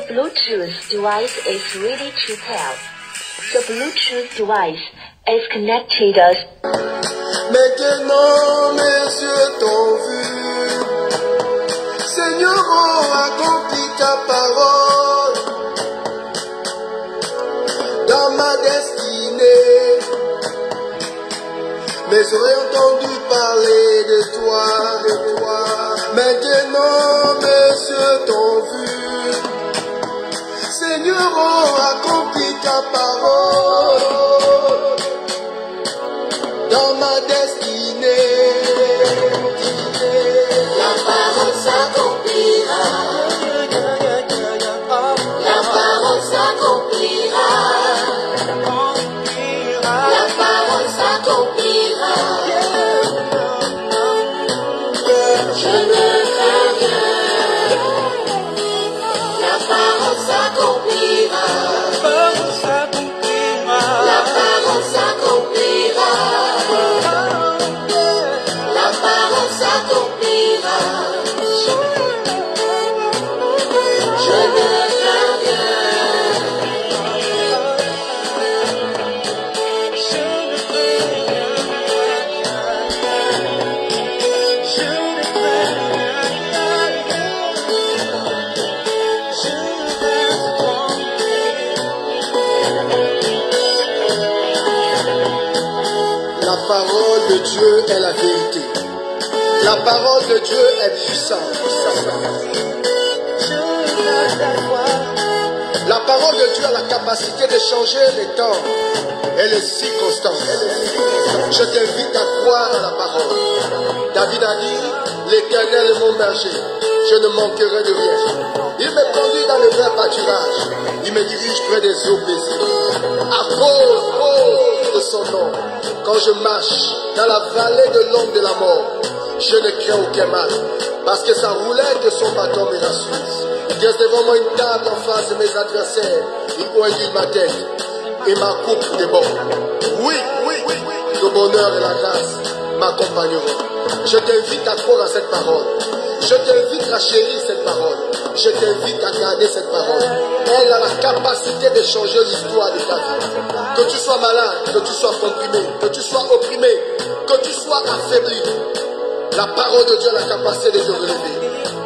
The Bluetooth device is ready to pair. The Bluetooth device is connected us. Maintenant mes yeux t'ont vu. Seigneur, oh, accomplis ta parole dans ma destinée. Mes oreilles ont entendu parler de toi, de toi. Maintenant mes yeux t'ont vu. Seigneur, oh, accomplis ta parole dans ma destinée. La parole s'accomplira. La parole s'accomplira. La parole s'accomplira. Je ne crains rien. La parole s'accomplira. La parole s'accomplira. La parole s'accomplira. Je ne crains rien. La parole de Dieu est la vérité. La parole de Dieu est puissante. La parole de Dieu a la capacité de changer les temps et les circonstances. Je t'invite à croire à la parole. David a dit, l'Éternel est mon berger, je ne manquerai de rien. Il me conduit dans le vert pâturage, il me dirige près des eaux paisibles. À cause de son nom, quand je marche dans la vallée de l'ombre de la mort, je ne crains aucun mal, parce que sa roulette et son bâton me rassurent. Dresse devant moi une table en face de mes adversaires, il oint ma tête et ma coupe déborde. Oui, le bonheur et la grâce m'accompagneront. Je t'invite à croire à cette parole. Je t'invite à chérir cette parole. Je t'invite à garder cette parole. Elle a la capacité de changer l'histoire de ta vie. Que tu sois malade, que tu sois comprimé, que tu sois opprimé, que tu sois affaibli, la parole de Dieu a la capacité de te relever.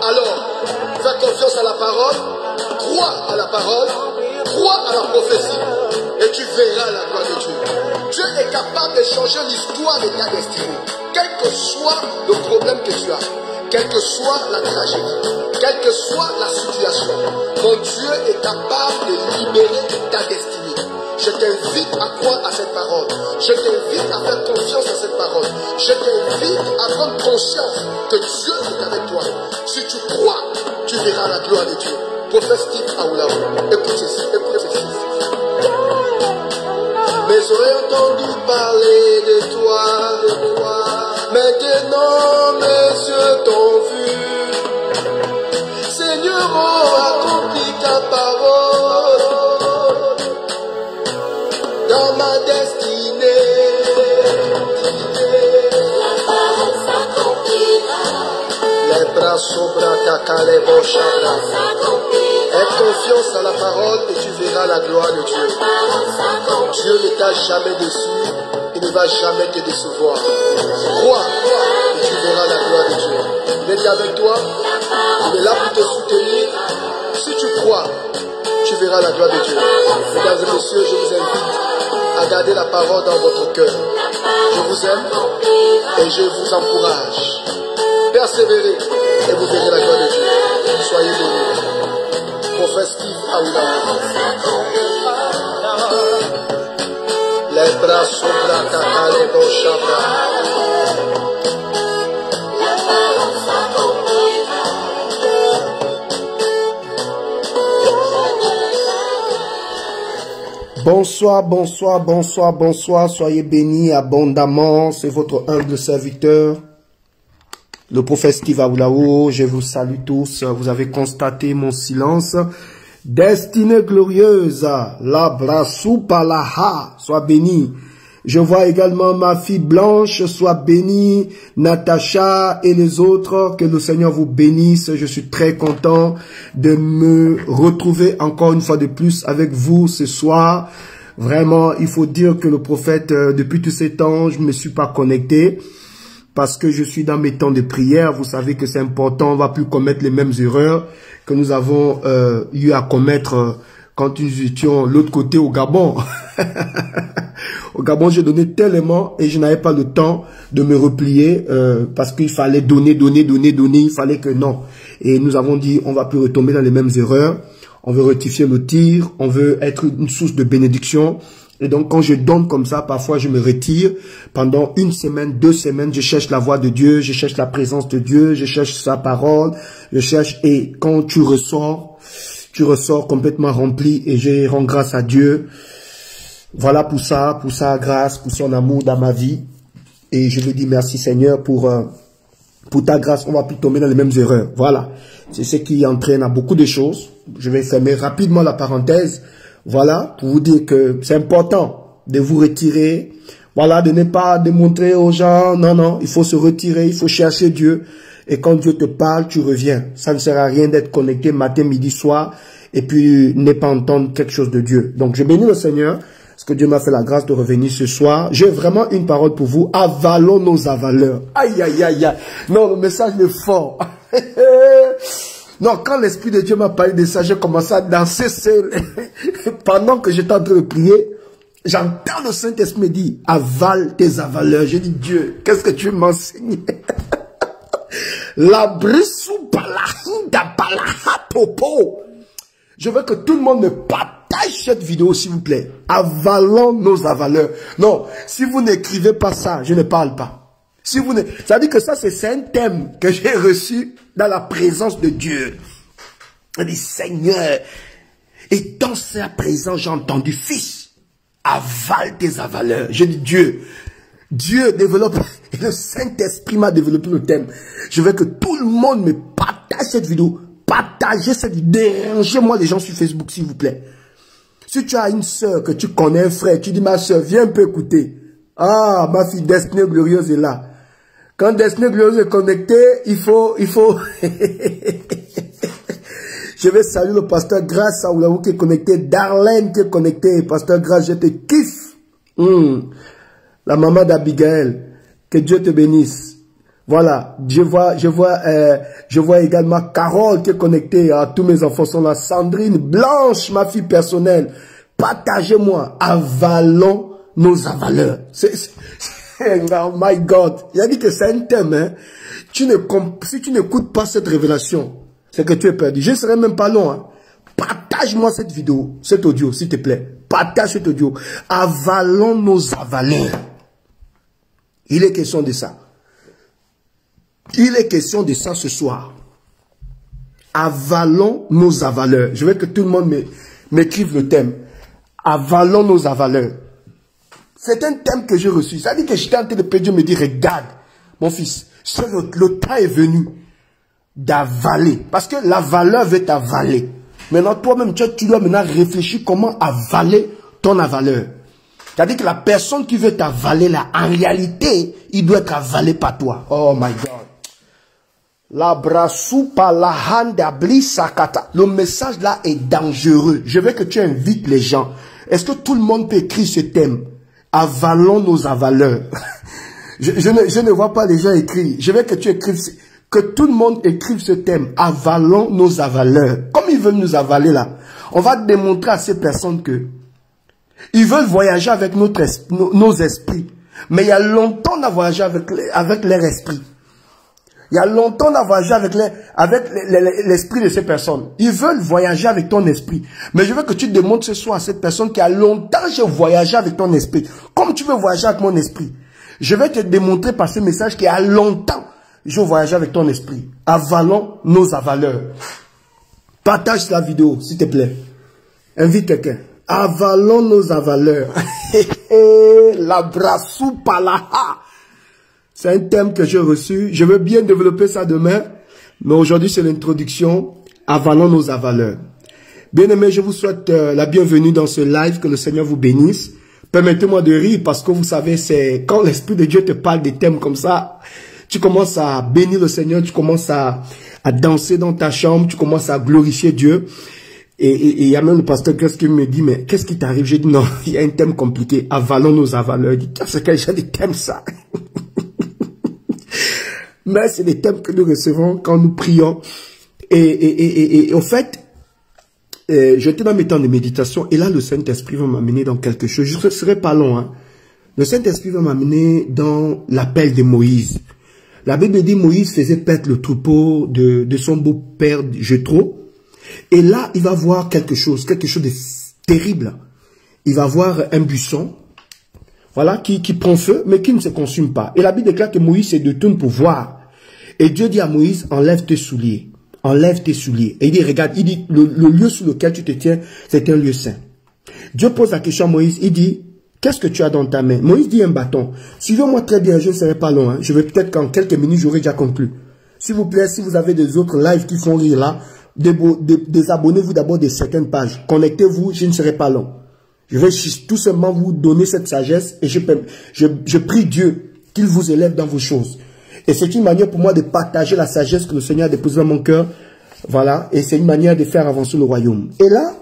Alors, fais confiance à la parole, crois à la parole, crois à la prophétie, et tu verras la gloire de Dieu. Dieu est capable de changer l'histoire de ta destinée. Quel que soit le problème que tu as, quelle que soit la tragédie, quelle que soit la situation, mon Dieu est capable de libérer ta destinée. Je t'invite à croire à cette parole. Je t'invite à faire confiance à cette parole. Je t'invite à prendre conscience que Dieu est avec toi. Si tu crois, tu verras la gloire de Dieu. Prophète Steve Aoulaou, écoute ceci, écoute ceci. Mes oreilles ont entendu parler de toi, de toi. Maintenant mes yeux t'ont vu. Seigneur, oh, accomplis ta parole dans ma destinée. La parole s'accomplira. Les bras sobrata kalebo chabra. Aie confiance à la parole et tu verras la gloire de Dieu. Dieu ne t'a jamais déçu, il ne va jamais te décevoir. Crois et tu verras la gloire de Dieu. Il est avec toi, il est là pour te soutenir. Si tu crois, tu verras la gloire de Dieu. Mesdames et messieurs, je vous invite à garder la parole dans votre cœur. Je vous aime et je vous encourage. Persévérez et vous verrez la gloire de Dieu. Soyez bénis. Prophète Steve Aoulaou. Les bras sont bras, caca, les bons chabras. Bonsoir, bonsoir, bonsoir, bonsoir. Soyez bénis abondamment. C'est votre humble serviteur, le prophète Steve Aoulaou. Je vous salue tous. Vous avez constaté mon silence. Destinée glorieuse, la brasou palaha. Sois béni. Je vois également ma fille Blanche, soit bénie, Natacha et les autres. Que le Seigneur vous bénisse. Je suis très content de me retrouver encore une fois de plus avec vous ce soir. Vraiment, il faut dire que le prophète, depuis tous ces temps, je ne me suis pas connecté parce que je suis dans mes temps de prière. Vous savez que c'est important, on ne va plus commettre les mêmes erreurs que nous avons eu à commettre quand nous étions l'autre côté au Gabon. Au Gabon, j'ai donné tellement et je n'avais pas le temps de me replier parce qu'il fallait donner. Il fallait que non. Et nous avons dit, on va plus retomber dans les mêmes erreurs. On veut rectifier le tir. On veut être une source de bénédiction. Et donc, quand je donne comme ça, parfois, je me retire. Pendant 1 semaine, 2 semaines, je cherche la voix de Dieu. Je cherche la présence de Dieu. Je cherche sa parole. Je cherche. Et quand tu ressors complètement rempli. Et je rends grâce à Dieu. Voilà pour sa grâce, pour son amour dans ma vie. Et je lui dis merci Seigneur pour ta grâce. On va plus tomber dans les mêmes erreurs. Voilà. C'est ce qui entraîne à beaucoup de choses. Je vais fermer rapidement la parenthèse. Voilà. Pour vous dire que c'est important de vous retirer. Voilà. De ne pas démontrer aux gens. Non, non. Il faut se retirer. Il faut chercher Dieu. Et quand Dieu te parle, tu reviens. Ça ne sert à rien d'être connecté matin, midi, soir. Et puis ne pas entendre quelque chose de Dieu. Donc je bénis le Seigneur. Parce que Dieu m'a fait la grâce de revenir ce soir. J'ai vraiment une parole pour vous. Avalons nos avaleurs. Aïe, aïe, aïe, aïe. Non, le message est fort. Non, quand l'Esprit de Dieu m'a parlé de ça, j'ai commencé à danser seul. Pendant que j'étais en train de prier, j'entends le Saint-Esprit me dire, avale tes avaleurs. J'ai dit, Dieu, qu'est-ce que tu m'enseignes? La brissou palahinda palaha popo. Je veux que tout le monde me partage cette vidéo, s'il vous plaît. Avalons nos avaleurs. Non, si vous n'écrivez pas ça, je ne parle pas. Si vous ne... Ça veut dire que ça, c'est un thème que j'ai reçu dans la présence de Dieu. Je dis, Seigneur, et dans sa présence, j'ai entendu, Fils, avale tes avaleurs. Je dis, Dieu développe, et le Saint-Esprit m'a développé le thème. Je veux que tout le monde me partage cette vidéo. Partagez cette vidéo. Dérangez-moi les gens sur Facebook, s'il vous plaît. Si tu as une soeur que tu connais, un frère, tu dis, ma soeur, viens un peu écouter. Ah, ma fille Destinée Glorieuse est là. Quand Destinée Glorieuse est connectée, il faut... Je vais saluer le pasteur Grâce Saoulaou qui est connecté, Darlene qui est connecté. Pasteur Grâce, je te kiffe. La maman d'Abigail, que Dieu te bénisse. Voilà, je vois également Carole qui est connectée. Tous mes enfants sont là. Sandrine, Blanche, ma fille personnelle. Partagez-moi. Avalons nos avaleurs. Oh my God. Il a dit que c'est un thème. Hein. Si tu n'écoutes pas cette révélation, c'est que tu es perdu. Je ne serai même pas long. Hein. Partage-moi cette vidéo, cet audio, s'il te plaît. Partage cet audio. Avalons nos avaleurs. Il est question de ça. Il est question de ça ce soir. Avalons nos avaleurs. Je veux que tout le monde m'écrive le thème. Avalons nos avaleurs. C'est un thème que j'ai reçu. Ça dit que j'étais en train de prier. Dieu me dit, regarde, mon fils, le temps est venu d'avaler. Parce que la valeur veut t'avaler. Maintenant, toi-même, tu dois maintenant réfléchir comment avaler ton avaleur. C'est-à-dire que la personne qui veut t'avaler là, en réalité, il doit être avalé par toi. Oh my God. Le message là est dangereux. Je veux que tu invites les gens. Est-ce que tout le monde peut écrire ce thème? Avalons nos avaleurs. je ne vois pas les gens écrire. Je veux que tu écrives, que tout le monde écrive ce thème. Avalons nos avaleurs. Comme ils veulent nous avaler là, on va démontrer à ces personnes que ils veulent voyager avec nos esprits. Mais il y a longtemps on a voyagé avec leur esprit. Il y a longtemps on a voyagé avec l'esprit de ces personnes. Ils veulent voyager avec ton esprit. Mais je veux que tu démontres ce soir à cette personne qui a longtemps j'ai voyagé avec ton esprit. Comme tu veux voyager avec mon esprit. Je vais te démontrer par ce message qu'il y a longtemps je voyage avec ton esprit. Avalons nos avaleurs. Partage la vidéo, s'il te plaît. Invite quelqu'un. Avalons nos avaleurs. La brassou palaha. C'est un thème que j'ai reçu. Je veux bien développer ça demain. Mais aujourd'hui, c'est l'introduction. Avalons nos avaleurs. Bien-aimés, je vous souhaite la bienvenue dans ce live. Que le Seigneur vous bénisse. Permettez-moi de rire parce que vous savez, c'est quand l'Esprit de Dieu te parle des thèmes comme ça, tu commences à bénir le Seigneur, tu commences à danser dans ta chambre, tu commences à glorifier Dieu. Et il y a même le pasteur qui me dit, mais qu'est-ce qui t'arrive? J'ai dit, non, il y a un thème compliqué. Avalons nos avaleurs. Il dit, c'est quel genre de thème ça? Mais c'est des thèmes que nous recevons quand nous prions. Et au fait, j'étais dans mes temps de méditation et là, le Saint-Esprit va m'amener dans quelque chose. Je ne serai pas long. Hein. Le Saint-Esprit va m'amener dans l'appel de Moïse. La Bible dit Moïse faisait perdre le troupeau de son beau-père Jéthro. Et là, il va voir quelque chose de terrible. Il va voir un buisson, voilà, qui prend feu, mais qui ne se consume pas. Et la Bible déclare que Moïse se détourne pour voir. Et Dieu dit à Moïse, enlève tes souliers. Enlève tes souliers. Et il dit, regarde, il dit, le lieu sur lequel tu te tiens, c'est un lieu saint. Dieu pose la question à Moïse, il dit, qu'est-ce que tu as dans ta main? Moïse dit un bâton. Suivez-moi très bien, je ne serai pas long. Hein. Je vais peut-être qu'en quelques minutes, j'aurai déjà conclu. S'il vous plaît, si vous avez des autres lives qui font rire là, désabonnez-vous d'abord de certaines pages. Connectez-vous, je ne serai pas long. Je vais tout simplement vous donner cette sagesse et je prie Dieu qu'il vous élève dans vos choses. Et c'est une manière pour moi de partager la sagesse que le Seigneur a déposée dans mon cœur. Voilà, et c'est une manière de faire avancer le royaume. Et là,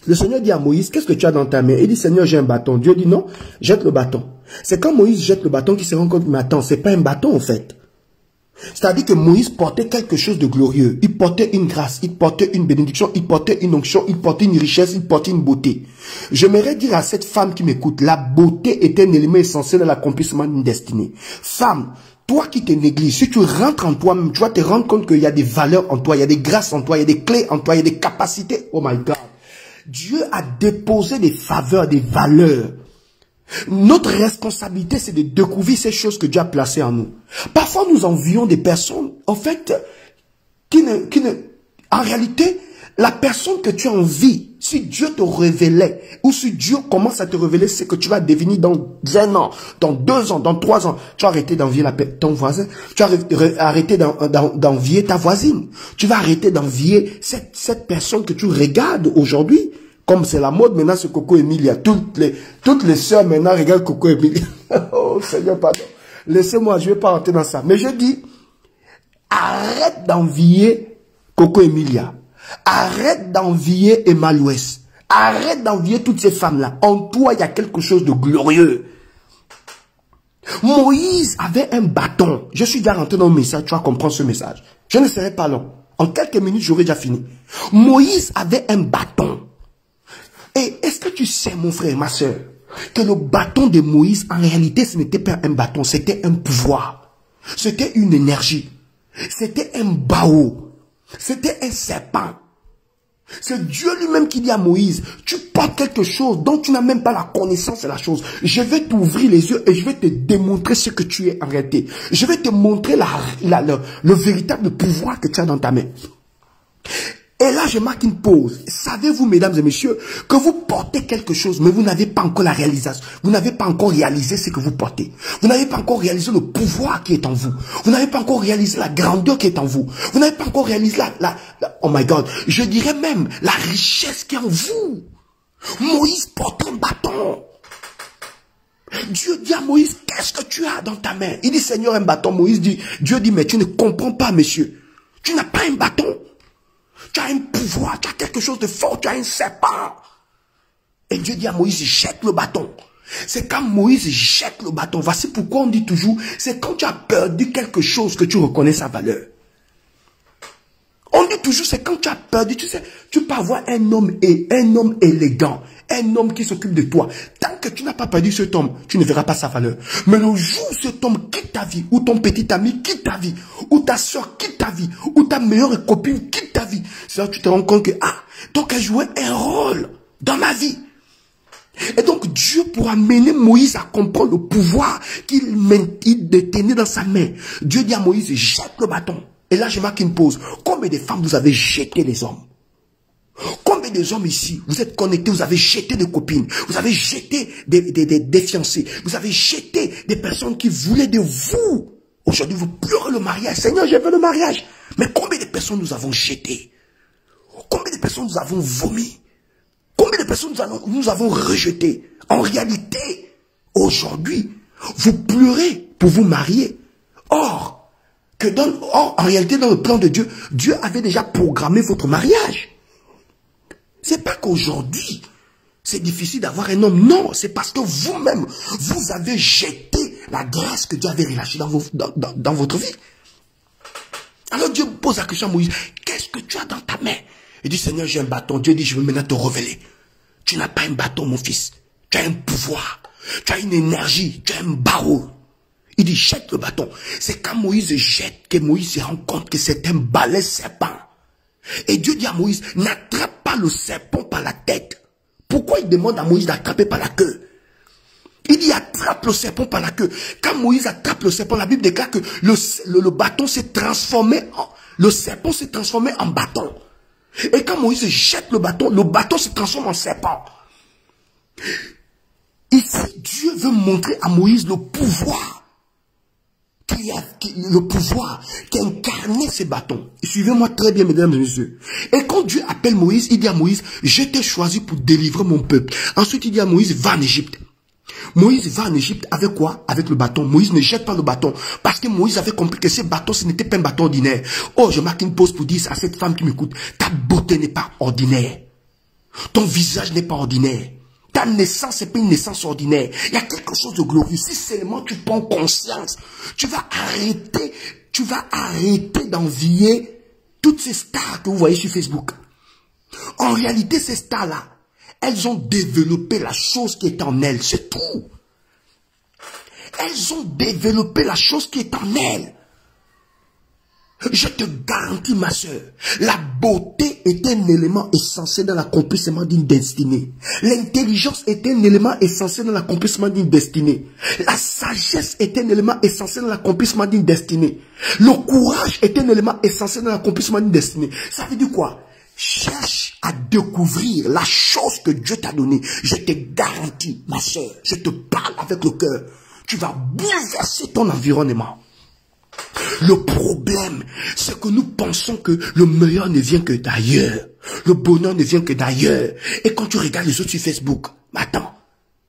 le Seigneur dit à Moïse, qu'est-ce que tu as dans ta main? Il dit, Seigneur, j'ai un bâton. Dieu dit, non, jette le bâton. C'est quand Moïse jette le bâton qu'il se rend compte, mais attends, c'est pas un bâton en fait. C'est-à-dire que Moïse portait quelque chose de glorieux. Il portait une grâce, il portait une bénédiction, il portait une onction, il portait une richesse, il portait une beauté. J'aimerais dire à cette femme qui m'écoute, la beauté est un élément essentiel dans l'accomplissement d'une destinée. Femme, toi qui te négliges, si tu rentres en toi-même, tu vas te rendre compte qu'il y a des valeurs en toi, il y a des grâces en toi, il y a des clés en toi, il y a des capacités. Oh my God. Dieu a déposé des faveurs, des valeurs. Notre responsabilité, c'est de découvrir ces choses que Dieu a placées en nous. Parfois, nous envions des personnes, en fait, en réalité, la personne que tu envies, si Dieu te révélait, ou si Dieu commence à te révéler, c'est que tu vas devenir dans 1 an, dans 2 ans, dans 3 ans. Tu vas arrêter d'envier ton voisin, tu vas arrêter d'envier ta voisine, tu vas arrêter d'envier cette personne que tu regardes aujourd'hui. Comme c'est la mode maintenant, c'est Coco Emilia. Toutes les sœurs maintenant regardent Coco Emilia. Oh Seigneur, pardon. Laissez-moi, je ne vais pas rentrer dans ça. Mais je dis, arrête d'envier Coco Emilia. Arrête d'envier Emma Louès. Arrête d'envier toutes ces femmes-là. En toi, il y a quelque chose de glorieux. Moïse avait un bâton. Je suis déjà rentré dans le message, tu vas comprendre ce message. Je ne serai pas long. En quelques minutes, j'aurai déjà fini. Moïse avait un bâton. Et est-ce que tu sais, mon frère, ma soeur, que le bâton de Moïse, en réalité, ce n'était pas un bâton, c'était un pouvoir. C'était une énergie. C'était un baou. C'était un serpent. C'est Dieu lui-même qui dit à Moïse, tu portes quelque chose dont tu n'as même pas la connaissance de la chose. Je vais t'ouvrir les yeux et je vais te démontrer ce que tu es en réalité. Je vais te montrer le véritable pouvoir que tu as dans ta main. Et là, je marque une pause. Savez-vous, mesdames et messieurs, que vous portez quelque chose, mais vous n'avez pas encore la réalisation. Vous n'avez pas encore réalisé ce que vous portez. Vous n'avez pas encore réalisé le pouvoir qui est en vous. Vous n'avez pas encore réalisé la grandeur qui est en vous. Vous n'avez pas encore réalisé oh my God, je dirais même la richesse qui est en vous. Moïse porte un bâton. Dieu dit à Moïse, qu'est-ce que tu as dans ta main? Il dit, Seigneur, un bâton. Moïse dit, Dieu dit, mais tu ne comprends pas, monsieur. Tu n'as pas un bâton. Tu as un pouvoir, tu as quelque chose de fort, tu as un serpent. Et Dieu dit à Moïse, jette le bâton. C'est quand Moïse jette le bâton. Voici pourquoi on dit toujours, c'est quand tu as perdu quelque chose que tu reconnais sa valeur. On dit toujours, c'est quand tu as perdu, tu sais, tu peux avoir un homme élégant, un homme qui s'occupe de toi. Tant que tu n'as pas perdu cet homme, tu ne verras pas sa valeur. Mais le jour où cet homme quitte ta vie, ou ton petit ami quitte ta vie, ou ta soeur quitte ta vie, ou ta meilleure copine quitte ta vie, c'est là que tu te rends compte que, donc elle jouait un rôle dans ma vie. Et donc Dieu pourra mener Moïse à comprendre le pouvoir qu'il détenait dans sa main. Dieu dit à Moïse, jette le bâton. Et là je marque une pause. Combien de femmes vous avez jeté les hommes? Combien des hommes ici, vous êtes connectés, vous avez jeté des copines, vous avez jeté des fiancés, vous avez jeté des personnes qui voulaient de vous. Aujourd'hui vous pleurez le mariage. Seigneur, je veux le mariage. Mais combien de personnes nous avons jeté? Combien de personnes nous avons vomi? Combien de personnes nous avons rejetées En réalité, aujourd'hui, vous pleurez pour vous marier. Or, en réalité, dans le plan de Dieu, Dieu avait déjà programmé votre mariage. C'est pas qu'aujourd'hui, c'est difficile d'avoir un homme. Non, c'est parce que vous-même, vous avez jeté la grâce que Dieu avait relâchée dans votre vie. Alors Dieu pose la question à Moïse, qu'est-ce que tu as dans ta main? Il dit, Seigneur, j'ai un bâton. Dieu dit, je veux maintenant te révéler. Tu n'as pas un bâton, mon fils. Tu as un pouvoir. Tu as une énergie. Tu as un barreau. Il dit, jette le bâton. C'est quand Moïse jette que Moïse se rend compte que c'est un balai serpent. Et Dieu dit à Moïse, n'attrape pas le serpent par la tête. Pourquoi il demande à Moïse d'attraper par la queue? Il dit, attrape le serpent par la queue. Quand Moïse attrape le serpent, la Bible déclare que le bâton s'est transformé le serpent s'est transformé en bâton. Et quand Moïse jette le bâton se transforme en serpent. Ici, Dieu veut montrer à Moïse le pouvoir qui incarnait ces bâtons. Suivez-moi très bien, mesdames et messieurs. Et quand Dieu appelle Moïse, il dit à Moïse, je t'ai choisi pour délivrer mon peuple. Ensuite, il dit à Moïse, va en Égypte. Moïse va en Égypte avec quoi? Avec le bâton. Moïse ne jette pas le bâton. Parce que Moïse avait compris que ce bâton, ce n'était pas un bâton ordinaire. Oh, je marque une pause pour dire à cette femme qui m'écoute, ta beauté n'est pas ordinaire. Ton visage n'est pas ordinaire. Ta naissance n'est pas une naissance ordinaire. Il y a quelque chose de glorieux. Si seulement tu prends conscience, tu vas arrêter d'envier toutes ces stars que vous voyez sur Facebook. En réalité, ces stars-là, elles ont développé la chose qui est en elles, c'est tout. Elles ont développé la chose qui est en elles. Je te garantis, ma soeur, la beauté est un élément essentiel dans l'accomplissement d'une destinée. L'intelligence est un élément essentiel dans l'accomplissement d'une destinée. La sagesse est un élément essentiel dans l'accomplissement d'une destinée. Le courage est un élément essentiel dans l'accomplissement d'une destinée. Ça veut dire quoi? Cherche à découvrir la chose que Dieu t'a donnée. Je te garantis, ma soeur, je te parle avec le cœur. Tu vas bouleverser ton environnement. Le problème, c'est que nous pensons que le meilleur ne vient que d'ailleurs. Le bonheur ne vient que d'ailleurs. Et quand tu regardes les autres sur Facebook, attends,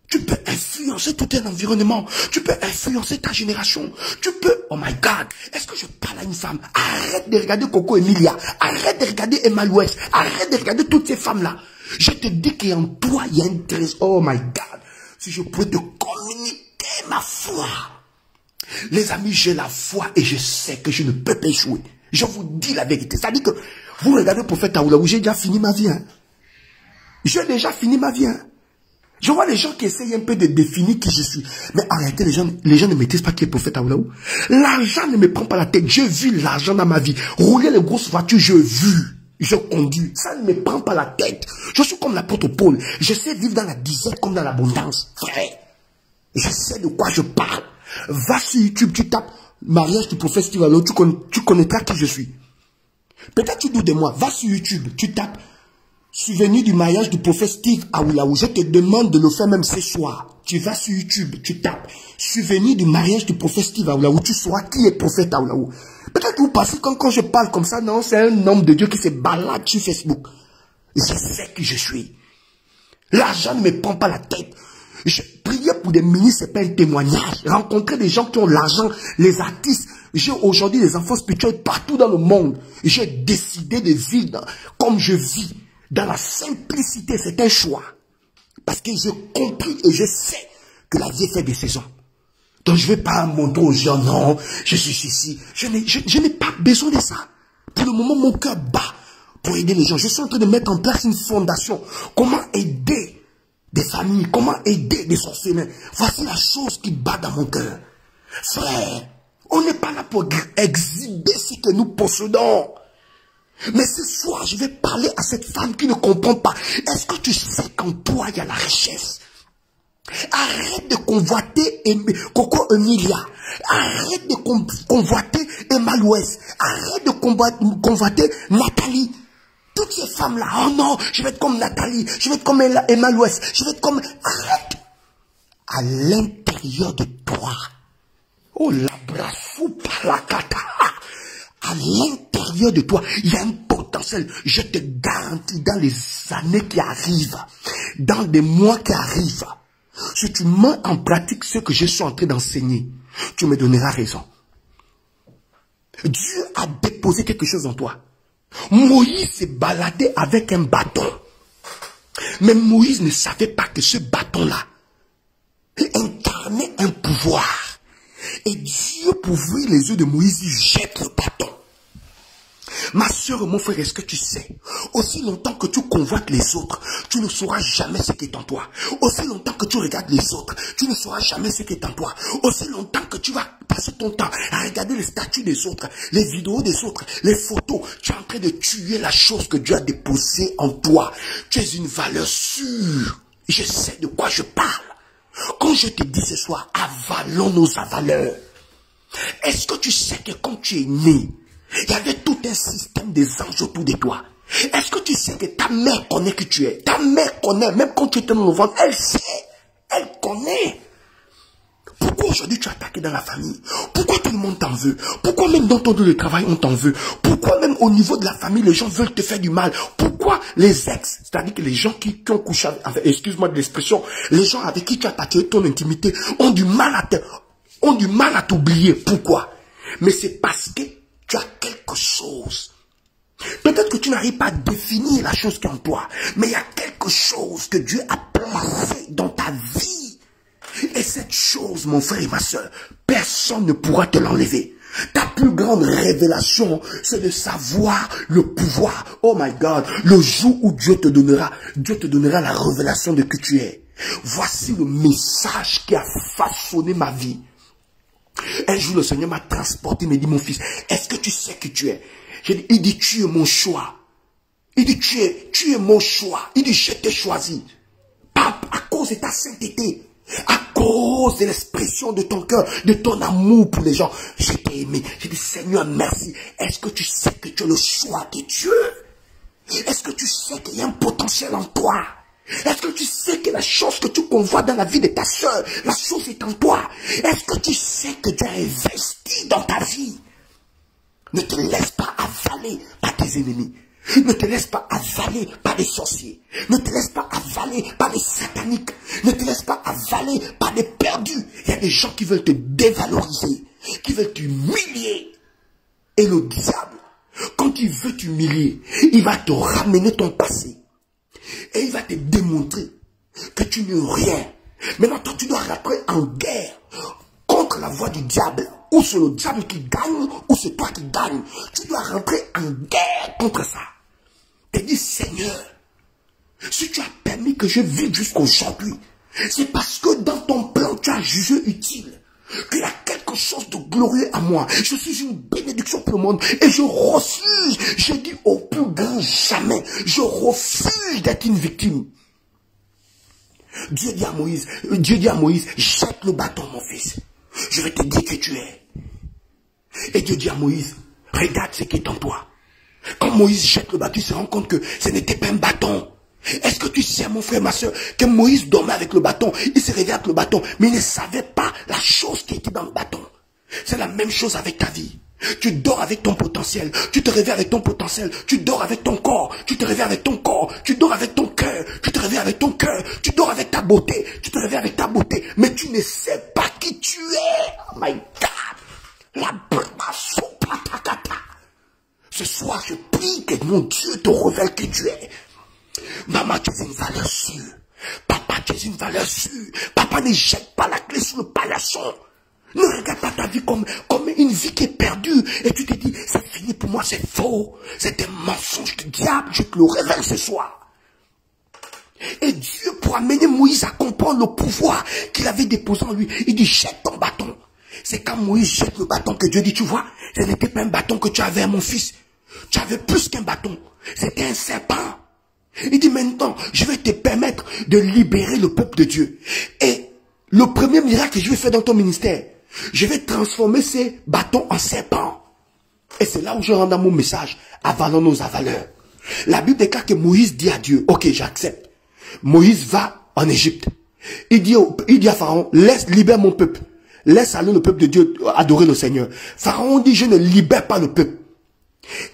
tu peux influencer tout un environnement. Tu peux influencer ta génération. Tu peux, oh my God, est-ce que je parle à une femme? Arrête de regarder Coco Emilia. Arrête de regarder Emma Louès. Arrête de regarder toutes ces femmes-là. Je te dis qu'en toi, il y a une trésor. Oh my God, si je pouvais te communiquer ma foi. Les amis, j'ai la foi et je sais que je ne peux pas échouer. Je vous dis la vérité. C'est-à-dire que vous regardez le prophète Aoulaou, j'ai déjà fini ma vie. Hein. J'ai déjà fini ma vie. Hein. Je vois les gens qui essayent un peu de définir qui je suis. Mais en réalité, les gens ne maîtrisent pas qui est prophète Aoulaou. L'argent ne me prend pas la tête. J'ai vu l'argent dans ma vie. Rouler les grosses voitures, j'ai vu. Je conduis. Ça ne me prend pas la tête. Je suis comme l'apôtre Paul. Je sais vivre dans la disette comme dans l'abondance. Frère, je sais de quoi je parle. Va sur YouTube, tu tapes mariage du prophète Steve Aoulaou, tu connaîtras qui je suis. Peut-être tu doutes de moi. Va sur YouTube, tu tapes souvenir du mariage du prophète Steve Aoulaou. Je te demande de le faire même ce soir. Tu vas sur YouTube, tu tapes souvenir du mariage du prophète Steve Aoulaou. Tu sauras qui est prophète Aoulaou. Peut-être que vous pensez quand je parle comme ça, non, c'est un homme de Dieu qui se balade sur Facebook. Je sais qui je suis. L'argent ne me prend pas la tête. Je priais pour des ministres, c'est pas un témoignage. Rencontrer des gens qui ont l'argent, les artistes. J'ai aujourd'hui des enfants spirituels partout dans le monde. J'ai décidé de vivre comme je vis. Dans la simplicité, c'est un choix. Parce que j'ai compris et je sais que la vie est faite des saisons. Donc je ne vais pas montrer aux gens, non, je suis ici. Je n'ai pas besoin de ça. Pour le moment, mon cœur bat pour aider les gens. Je suis en train de mettre en place une fondation. Comment aider des familles, comment aider des orphelins. Voici la chose qui bat dans mon cœur. Frère, on n'est pas là pour exhiber ce que nous possédons. Mais ce soir, je vais parler à cette femme qui ne comprend pas. Est-ce que tu sais qu'en toi, il y a la richesse? Arrête de convoiter Coco Emilia. Arrête de convoiter Emma Louès. Arrête de convoiter Nathalie. Toutes ces femmes-là, oh non, je vais être comme Nathalie, je vais être comme Emma Louès, je vais être comme... Arrête. À l'intérieur de toi, oh la brafou palakata, à l'intérieur de toi, il y a un potentiel. Je te garantis, dans les années qui arrivent, dans les mois qui arrivent, Si tu mets en pratique ce que je suis en train d'enseigner, tu me donneras raison. Dieu a déposé quelque chose en toi. Moïse s'est baladé avec un bâton. Mais Moïse ne savait pas que ce bâton-là incarnait un pouvoir. Et Dieu, pour ouvrir les yeux de Moïse, il jette le bâton. Ma soeur et mon frère, est-ce que tu sais, aussi longtemps que tu convoites les autres, tu ne sauras jamais ce qui est en toi. Aussi longtemps que tu regardes les autres, tu ne sauras jamais ce qui est en toi. Aussi longtemps que tu vas passer ton temps à regarder les statuts des autres, les vidéos des autres, les photos, tu es en train de tuer la chose que Dieu a déposée en toi. Tu es une valeur sûre. Je sais de quoi je parle. Quand je te dis ce soir, avalons nos valeurs. Est-ce que tu sais que quand tu es né, il y avait tout un système des anges autour de toi? Est-ce que tu sais que ta mère connaît qui tu es? Ta mère connaît, même quand tu étais dans le ventre, elle sait, elle connaît. Pourquoi aujourd'hui tu es attaqué dans la famille? Pourquoi tout le monde t'en veut? Pourquoi même dans ton lieu de travail on t'en veut? Pourquoi même au niveau de la famille les gens veulent te faire du mal? Pourquoi les ex, c'est-à-dire que les gens qui ont couché avec, enfin, excuse-moi de l'expression, les gens avec qui tu as partagé ton intimité ont du mal à t'oublier? Pourquoi? Mais c'est parce que tu as quelque chose. Peut-être que tu n'arrives pas à définir la chose qui est en toi, mais il y a quelque chose que Dieu a placé dans ta vie. Et cette chose, mon frère et ma soeur, personne ne pourra te l'enlever. Ta plus grande révélation, c'est de savoir le pouvoir. Oh my God, le jour où Dieu te donnera la révélation de qui tu es. Voici le message qui a façonné ma vie. Un jour, le Seigneur m'a transporté, il me dit, mon fils, est-ce que tu sais qui tu es? Il dit, tu es mon choix. Il dit, tu es mon choix. Il dit, je t'ai choisi. Pas à cause de ta sainteté. À cause de l'expression de ton cœur, de ton amour pour les gens. Je t'ai aimé. J'ai dit, Seigneur, merci. Est-ce que tu sais que tu es le choix de Dieu? Est-ce que tu sais qu'il y a un potentiel en toi? Est-ce que tu sais que la chose que tu convoites dans la vie de ta soeur, la chose est en toi? Est-ce que tu sais que Dieu a investi dans ta vie? Ne te laisse pas avaler par tes ennemis. Ne te laisse pas avaler par les sorciers. Ne te laisse pas avaler par les sataniques. Ne te laisse pas avaler par les perdus. Il y a des gens qui veulent te dévaloriser, qui veulent t'humilier. Et le diable, quand il veut t'humilier, il va te ramener ton passé. Et il va te démontrer que tu n'es rien. Maintenant, toi, tu dois rentrer en guerre contre la voix du diable. Ou c'est le diable qui gagne, ou c'est toi qui gagne. Tu dois rentrer en guerre contre ça. Et dis, Seigneur, si tu as permis que je vive jusqu'aujourd'hui, c'est parce que dans ton plan, tu as jugé utile qu'il y a quelque chose de glorieux à moi. Je suis une bénédiction pour le monde et je refuse, je dis au plus grand jamais, je refuse d'être une victime. Dieu dit à Moïse, jette le bâton, mon fils. Je vais te dire que tu es. Et Dieu dit à Moïse, regarde ce qui est en toi. Quand Moïse jette le bâton, il se rend compte que ce n'était pas un bâton. Est-ce que tu sais, mon frère, ma soeur, que Moïse dormait avec le bâton, il se réveillait avec le bâton, mais il ne savait pas la chose qui était dans le bâton. C'est la même chose avec ta vie. Tu dors avec ton potentiel, tu te réveilles avec ton potentiel, tu dors avec ton corps, tu te réveilles avec ton corps, tu dors avec ton cœur, tu te réveilles avec ton cœur, tu dors avec ta beauté, tu te réveilles avec ta beauté, mais tu ne sais pas qui tu es. Oh my God! La bramasopatagata. Ce soir, je prie que mon Dieu te révèle qui tu es. Maman, tu es une valeur sûre. Papa, tu es une valeur sûre. Papa, ne jette pas la clé sur le paillasson. Ne regarde pas ta vie comme une vie qui est perdue. Et tu te dis, c'est fini pour moi, c'est faux. C'est un mensonge du diable. Je te le révèle ce soir. Et Dieu, pour amener Moïse à comprendre le pouvoir qu'il avait déposé en lui, il dit, jette ton bâton. C'est quand Moïse jette le bâton que Dieu dit, tu vois, ce n'était pas un bâton que tu avais, mon fils. Tu avais plus qu'un bâton. C'était un serpent. Il dit maintenant, je vais te permettre de libérer le peuple de Dieu. Et le premier miracle que je vais faire dans ton ministère, je vais transformer ces bâtons en serpents. Et c'est là où je rends dans mon message, avalons nos avaleurs. La Bible déclare que Moïse dit à Dieu, ok, j'accepte. Moïse va en Égypte. Il dit à Pharaon, libère mon peuple. Laisse aller le peuple de Dieu adorer le Seigneur. Pharaon dit, je ne libère pas le peuple.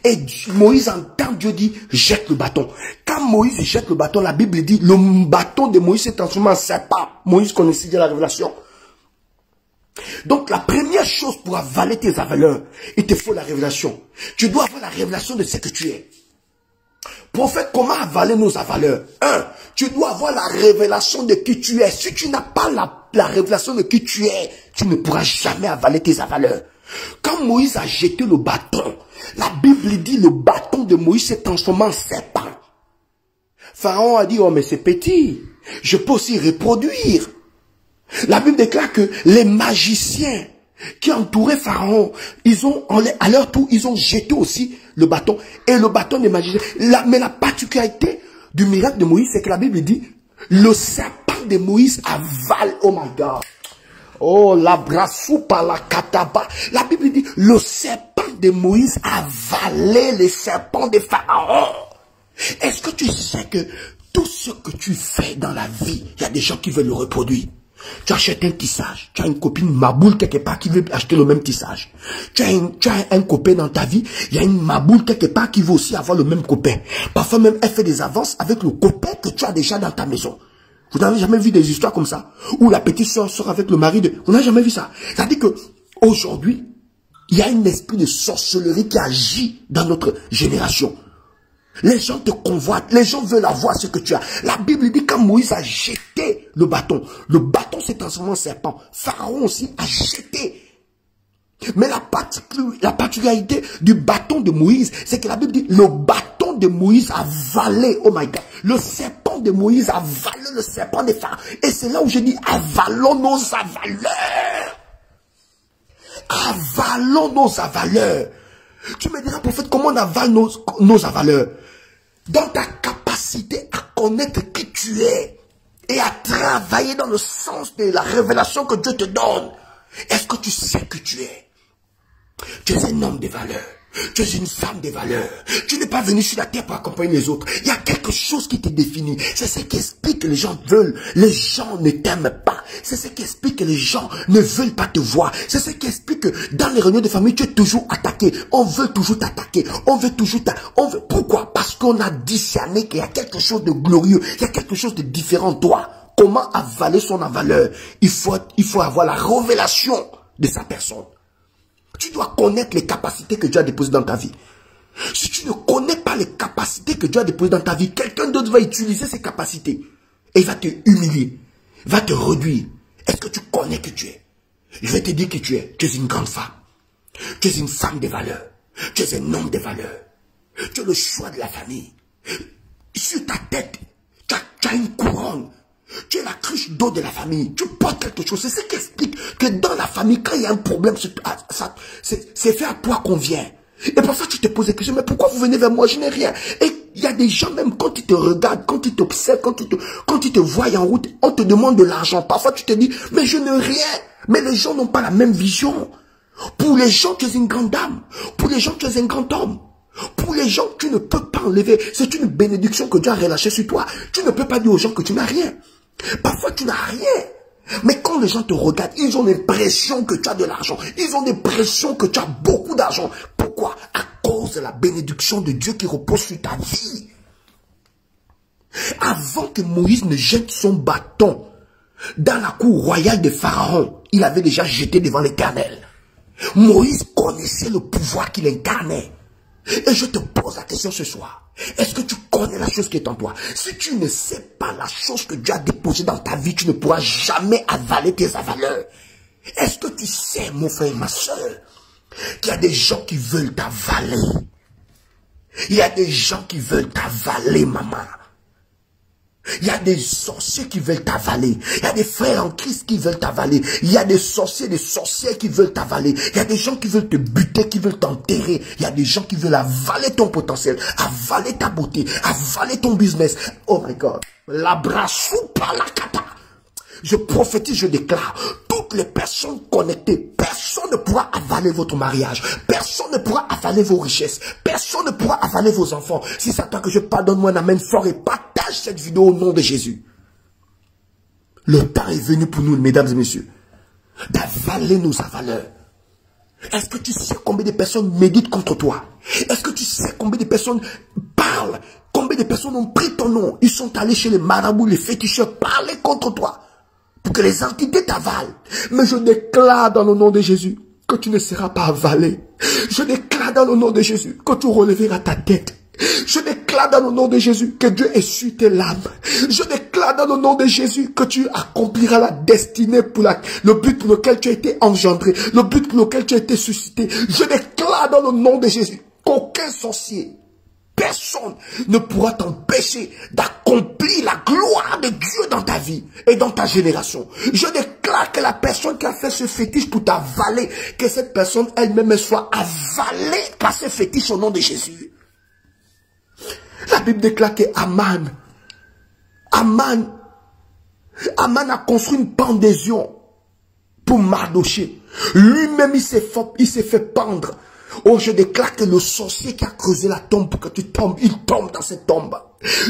Et Moïse entend Dieu dire, jette le bâton. Quand Moïse jette le bâton, la Bible dit, le bâton de Moïse s'est transformé en serpent. Moïse connaissait déjà la révélation. Donc la première chose pour avaler tes avaleurs, il te faut la révélation. Tu dois avoir la révélation de ce que tu es. Prophète, comment avaler nos avaleurs? Tu dois avoir la révélation de qui tu es. Si tu n'as pas la révélation de qui tu es, tu ne pourras jamais avaler tes avaleurs. Quand Moïse a jeté le bâton, la Bible dit le bâton de Moïse s'est transformé en serpent. Pharaon a dit, oh mais c'est petit, je peux aussi reproduire. La Bible déclare que les magiciens qui entouraient Pharaon, à leur tour, ils ont jeté aussi le bâton. Et le bâton des magiciens. Mais la particularité du miracle de Moïse, c'est que la Bible dit, le serpent de Moïse avale, oh my God. Oh, la brassou par la kataba. La Bible dit, le serpent de Moïse avalait les serpents de Pharaon. Est-ce que tu sais que tout ce que tu fais dans la vie, il y a des gens qui veulent le reproduire? Tu achètes un tissage, tu as une copine maboule quelque part qui veut acheter le même tissage. Tu as un copain dans ta vie, il y a une maboule quelque part qui veut aussi avoir le même copain. Parfois même, elle fait des avances avec le copain que tu as déjà dans ta maison. Vous n'avez jamais vu des histoires comme ça? Où la petite soeur sort avec le mari de... Vous n'avez jamais vu ça? C'est-à-dire que aujourd'hui, il y a un esprit de sorcellerie qui agit dans notre génération. Les gens te convoitent, les gens veulent avoir ce que tu as. La Bible dit quand Moïse a jeté le bâton s'est transformé en serpent. Pharaon aussi a jeté. Mais la particularité du bâton de Moïse, c'est que la Bible dit le bâton de Moïse a avalé, oh my God, le serpent de Moïse a avalé le serpent de Pharaon. Et c'est là où je dis avalons nos avaleurs. Avalons nos avaleurs. Tu me diras, prophète, comment on avale nos avaleurs? Dans ta capacité à connaître qui tu es et à travailler dans le sens de la révélation que Dieu te donne. Est-ce que tu sais que tu es? Tu es un homme de valeur. Tu es une femme de valeur. Tu n'es pas venu sur la terre pour accompagner les autres. Il y a quelque chose qui te définit. C'est ce qui explique que les gens veulent. Les gens ne t'aiment pas. C'est ce qui explique que les gens ne veulent pas te voir. C'est ce qui explique que dans les réunions de famille, tu es toujours attaqué. On veut toujours t'attaquer. On veut toujours Pourquoi? Parce qu'on a discerné qu'il y a quelque chose de glorieux. Il y a quelque chose de différent de toi. Comment avaler son avaleur? Il faut avoir la révélation de sa personne. Tu dois connaître les capacités que Dieu a déposées dans ta vie. Si tu ne connais pas les capacités que Dieu a déposées dans ta vie, quelqu'un d'autre va utiliser ces capacités. Et il va te humilier. Il va te réduire. Est-ce que tu connais que tu es? Je vais te dire que tu es. Tu es une grande femme. Tu es une femme de valeur. Tu es un homme de valeur. Tu es le choix de la famille. Sur ta tête, tu as une couronne. Tu es la cruche d'eau de la famille. Tu portes quelque chose. C'est ce qui explique que dans la famille, quand il y a un problème, c'est fait à toi qu'on vient. Et parfois, tu te poses des questions. Mais pourquoi vous venez vers moi? Je n'ai rien. Et il y a des gens, même quand ils te regardent, quand ils t'observent, quand ils te voient en route, on te demande de l'argent. Parfois, tu te dis, mais je n'ai rien. Mais les gens n'ont pas la même vision. Pour les gens, tu es une grande dame. Pour les gens, tu es un grand homme. Pour les gens, tu ne peux pas enlever. C'est une bénédiction que Dieu a relâchée sur toi. Tu ne peux pas dire aux gens que tu n'as rien. Parfois, tu n'as rien. Mais quand les gens te regardent, ils ont l'impression que tu as de l'argent. Ils ont l'impression que tu as beaucoup d'argent. Pourquoi? À cause de la bénédiction de Dieu qui repose sur ta vie. Avant que Moïse ne jette son bâton dans la cour royale de Pharaon, il avait déjà jeté devant l'Éternel. Moïse connaissait le pouvoir qu'il incarnait. Et je te pose la question ce soir. Est-ce que tu connais la chose qui est en toi? Si tu ne sais pas la chose que Dieu a déposée dans ta vie, tu ne pourras jamais avaler tes avaleurs. Est-ce que tu sais, mon frère et ma soeur, qu'il y a des gens qui veulent t'avaler? Il y a des gens qui veulent t'avaler, maman. Il y a des sorciers qui veulent t'avaler. Il y a des frères en Christ qui veulent t'avaler. Il y a des sorciers, des sorcières qui veulent t'avaler. Il y a des gens qui veulent te buter, qui veulent t'enterrer. Il y a des gens qui veulent avaler ton potentiel, avaler ta beauté, avaler ton business. Oh my God. La brassou par la kata. Je prophétise, je déclare, toutes les personnes connectées, personne ne pourra avaler votre mariage. Personne ne pourra avaler vos richesses. Personne ne pourra avaler vos enfants. Si c'est à toi que je parle, donne-moi un amen fort et partage cette vidéo au nom de Jésus. Le temps est venu pour nous, mesdames et messieurs, d'avaler nos avaleurs. Est-ce que tu sais combien de personnes méditent contre toi? Est-ce que tu sais combien de personnes parlent? Combien de personnes ont pris ton nom? Ils sont allés chez les marabouts, les féticheurs, parler contre toi. Pour que les entités t'avalent. Mais je déclare dans le nom de Jésus que tu ne seras pas avalé. Je déclare dans le nom de Jésus que tu relèveras ta tête. Je déclare dans le nom de Jésus que Dieu essuie tes larmes. Je déclare dans le nom de Jésus que tu accompliras la destinée pour le but pour lequel tu as été engendré, le but pour lequel tu as été suscité. Je déclare dans le nom de Jésus qu'aucun sorcier, personne ne pourra t'empêcher d'accomplir la gloire de Dieu dans ta vie et dans ta génération. Je déclare que la personne qui a fait ce fétiche pour t'avaler, que cette personne elle-même soit avalée par ce fétiche au nom de Jésus. La Bible déclare que Aman a construit une pendaison pour Mardoché. Lui-même, il s'est fait pendre. Oh, je déclare que le sorcier qui a creusé la tombe pour que tu tombes, il tombe dans cette tombe.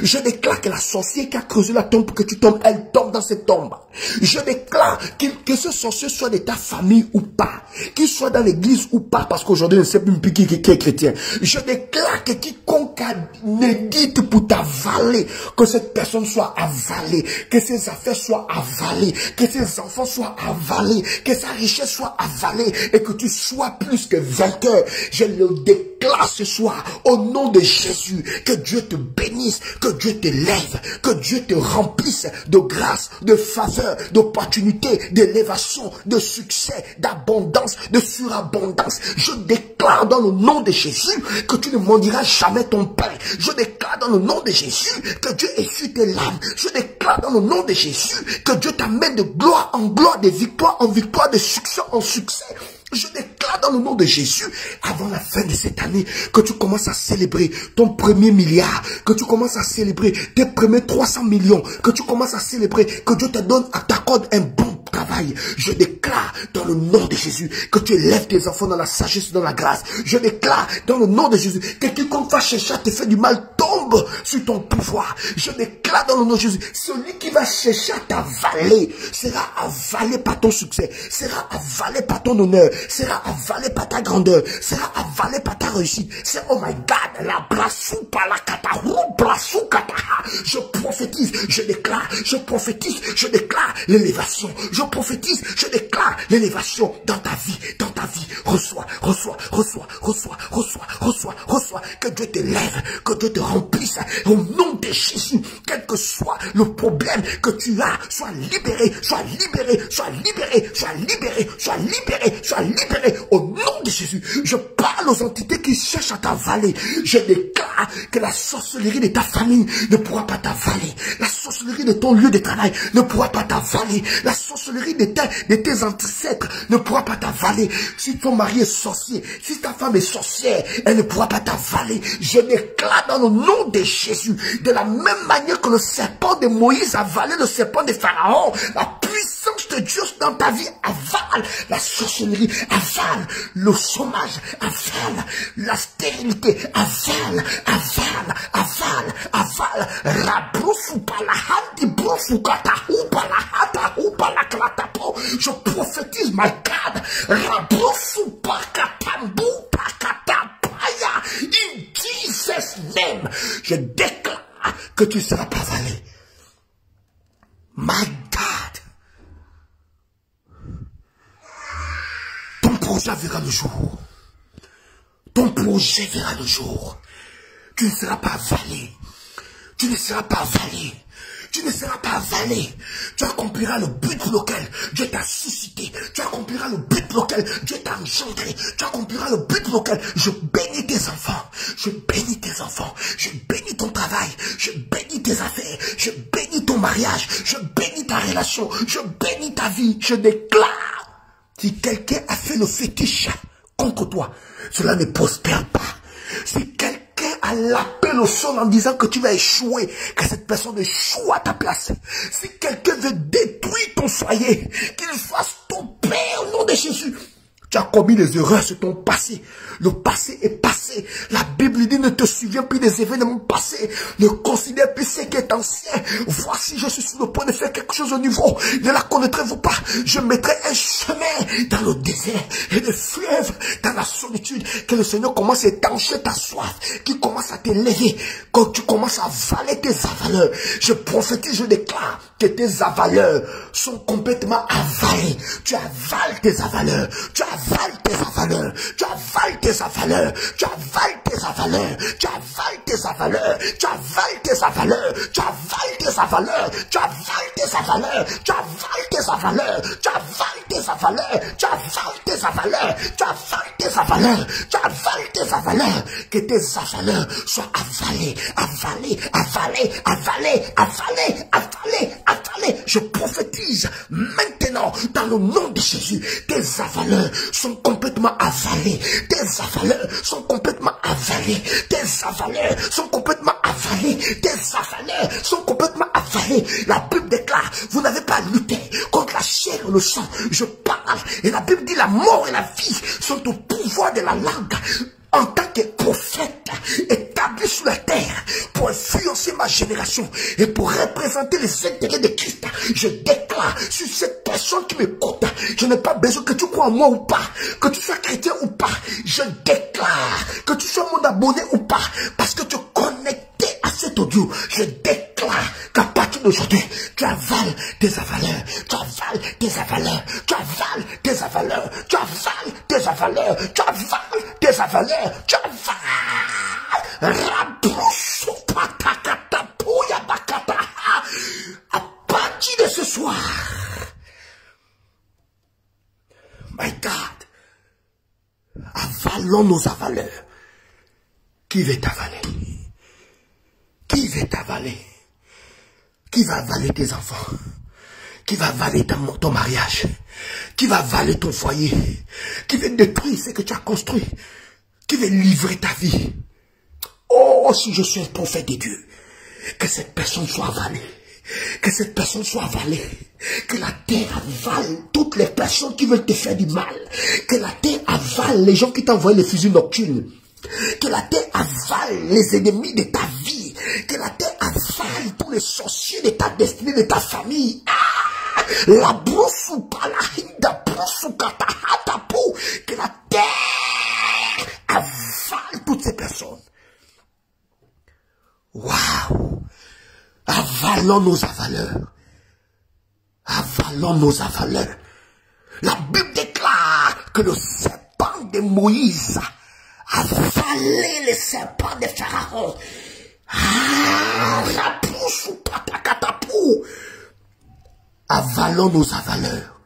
Je déclare que la sorcière qui a creusé la tombe pour que tu tombes, elle tombe dans cette tombe. Je déclare que ce sorcier soit de ta famille ou pas, qu'il soit dans l'église ou pas, parce qu'aujourd'hui, je ne sais plus qui est chrétien. Je déclare que quiconque médite pour t'avaler, que cette personne soit avalée, que ses affaires soient avalées, que ses enfants soient avalés, que sa richesse soit avalée et que tu sois plus que vainqueur. Je le déclare ce soir au nom de Jésus, que Dieu te bénisse, que Dieu te lève, que Dieu te remplisse de grâce, de faveur, d'opportunités, d'élévation, de succès, d'abondance, de surabondance. Je déclare dans le nom de Jésus que tu ne maudiras jamais ton pain. Je déclare dans le nom de Jésus que Dieu essuie tes larmes. Je déclare dans le nom de Jésus que Dieu t'amène de gloire en gloire, de victoire en victoire, de succès en succès. Je déclare dans le nom de Jésus, avant la fin de cette année, que tu commences à célébrer ton premier milliard, que tu commences à célébrer tes premiers 300 millions, que tu commences à célébrer, que Dieu te donne, t'accorde un bon travail. Je déclare dans le nom de Jésus que tu élèves tes enfants dans la sagesse et dans la grâce. Je déclare dans le nom de Jésus que quiconque va chercher à te faire du mal tombe sur ton pouvoir. Je déclare dans le nom de Jésus, celui qui va chercher à t'avaler sera avalé par ton succès, sera avalé par ton honneur, sera avalé par ta grandeur, sera avalé par ta réussite. C'est oh my God, la brassou par la katarou, brassou kataha. Je prophétise, je déclare, je prophétise, je déclare l'élévation. Je prophétise, je déclare l'élévation dans ta vie, dans ta vie. Reçois, reçois, reçois, reçois, reçois, reçois, reçois. Que Dieu te lève, que Dieu te remplisse. Au nom de Jésus, quel que soit le problème que tu as, sois libéré, sois libéré, sois libéré, sois libéré, sois libéré, sois libéré. Au nom de Jésus, je parle aux entités qui cherchent à t'avaler. Je déclare que la sorcellerie de ta famille ne pourra pas t'avaler. La sorcellerie de ton lieu de travail ne pourra pas t'avaler. La sorcellerie de tes ancêtres ne pourra pas t'avaler. Si ton mari est sorcier, si ta femme est sorcière, elle ne pourra pas t'avaler. Je déclare dans le nom de Jésus, de la même manière que le serpent de Moïse avalait le serpent de Pharaon, la puissance de Dieu dans ta vie avale la sorcellerie, avale le chômage, avale la stérilité, avale, avale, avale, avale, rabroufou palahati broufou katahou palahatahu palaklatapo. Je prophétise, my God, rabroufou pakatambu pakatapaya, in Jesus' name. Je déclare que tu ne seras pas avalé. My God. Ton projet verra le jour. Ton projet verra le jour. Tu ne seras pas avalé. Tu ne seras pas avalé. Tu ne seras pas avalé. Tu accompliras le but pour lequel Dieu t'a suscité. Tu accompliras le but pour lequel Dieu t'a engendré. Tu accompliras le but pour lequel je bénis tes enfants. Je bénis tes enfants. Je bénis ton travail. Je bénis tes affaires. Je bénis ton mariage. Je bénis ta relation. Je bénis ta vie. Je déclare, si quelqu'un a fait le fétiche contre toi, cela ne prospère pas. Si quelqu'un a l'appel au sol en disant que tu vas échouer, que cette personne échoue à ta place. Si quelqu'un veut détruire ton foyer, qu'il fasse tomber au nom de Jésus. Tu as commis des erreurs sur ton passé. Le passé est passé. La Bible dit, ne te souviens plus des événements passés. Ne considère plus ce qui est ancien. Voici, je suis sur le point de faire quelque chose au niveau. Ne la connaîtrez-vous pas? Je mettrai un chemin dans le désert et des fleuves dans la solitude. Que le Seigneur commence à étancher ta soif. Qu'il commence à t'élever. Quand tu commences à avaler tes avaleurs. Je prophétise, je déclare que tes avaleurs sont complètement avalés. Tu avales tes avaleurs. Tu avales tes avaleurs. Tu avales tes avaleurs. Tu avales tes avaleurs. Tu avales tes avaleurs. Tu avales tes avaleurs. Tu avales tes avaleurs. Tu avales tes avaleurs. Tu avales tes avaleurs. Tu avales tes avaleurs. Tu avales tes avaleurs. Tu avales tes avaleurs. Tu avales tes avaleurs. Que tes avaleurs soient avalés, avalés, avalés, avalés, avalés, avalés, avalés. Je prophétise maintenant dans le nom de Jésus. Tes avaleurs sont complètement avalés. Tes avaleurs sont complètement avalés. Tes avaleurs sont complètement avalés. Tes avaleurs sont complètement avalés. La Bible déclare, vous n'avez pas lutté contre la chair et le sang. Je parle. Et la Bible dit, la mort et la vie sont au pouvoir de la langue. En tant que prophète établi sur la terre pour influencer ma génération et pour représenter les intérêts de Christ, je déclare sur cette personne qui m'écoute, je n'ai pas besoin que tu crois en moi ou pas, que tu sois chrétien ou pas, je déclare que tu sois mon abonné ou pas, parce que tu es connecté à cet audio, je déclare qu'à partir d'aujourd'hui, tu avales tes avaleurs, tu avales tes avaleurs, tu avales tes avaleurs, tu avales tes avaleurs, tu avales tes avaleurs, tu avales. À partir de ce soir, my God, avalons nos avaleurs. Qui veut t'avaler? Qui veut t'avaler? Qui va avaler tes enfants? Qui va avaler ton mariage? Qui va avaler ton foyer? Qui veut détruire ce que tu as construit? Qui veut livrer ta vie? Oh, si je suis un prophète de Dieu, que cette personne soit avalée. Que cette personne soit avalée. Que la terre avale toutes les personnes qui veulent te faire du mal. Que la terre avale les gens qui t'envoient les fusils nocturnes. Que la terre avale les ennemis de ta vie. Que la terre avale tous les sorciers de ta destinée, de ta famille. La brousse ou pas la hinda, brousse ou katahata pou. Que la terre avale toutes ces personnes. Waouh! Avalons nos avaleurs. Avalons nos avaleurs. La Bible déclare que le serpent de Moïse a avalé les serpents de Pharaon. La pousse ou patakatapou. Avalons nos avaleurs.